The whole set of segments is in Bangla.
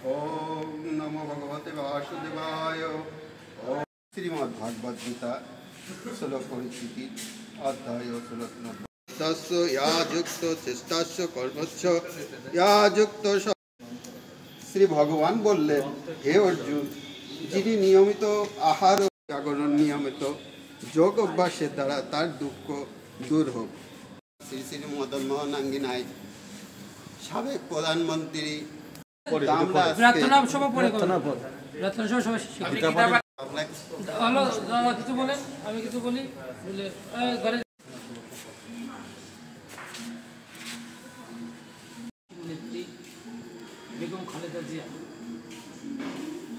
ओम नमो भगवते वासुदेवाय। ओम श्रीमद् भागवत गीता श्लोक परिचिति अध्याय श्लोक तस्य या युक्त चेष्टास्य कर्मस्य या युक्त। श्री भगवान बोलें, हे अर्जुन, जिनि नियमित आहार जागरण नियमित योग अभ्यासेर द्वारा तार दुःख दूर होक। श्री श्री मदन मोहन आंगिनाय साবেক প্রধানমন্ত্রী বেগম খালেদা জিয়া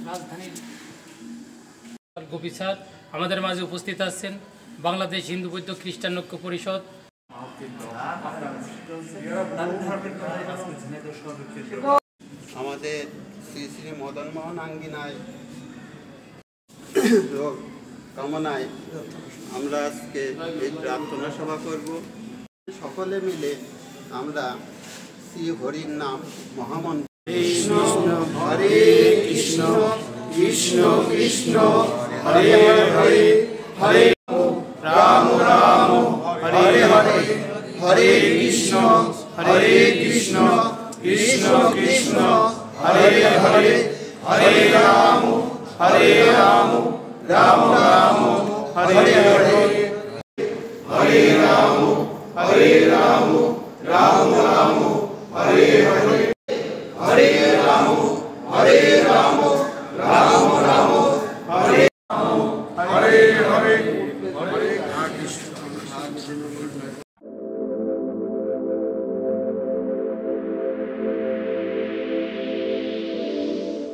রাজধানীর গোপী স্যার আমাদের মাঝে উপস্থিত আছেন। বাংলাদেশ হিন্দু বৌদ্ধ খ্রিস্টান ঐক্য পরিষদ আমাদের শ্রী শ্রী মদন মোহন আঙ্গিনায় কামনায় আমরা আজকে এই প্রার্থনা সভা করব। সকলে মিলে আমরা শ্রী হরির নাম মহামন্ত্র কৃষ্ণ হরে কৃষ্ণ কৃষ্ণ কৃষ্ণ হরে হরে হরে রাম রাম হরে হরে হরে কৃষ্ণ কৃষ্ণ কৃষ্ণ হরে হরে হরে রাম রাম রাম হরে হরে হরে রাম রাম রাম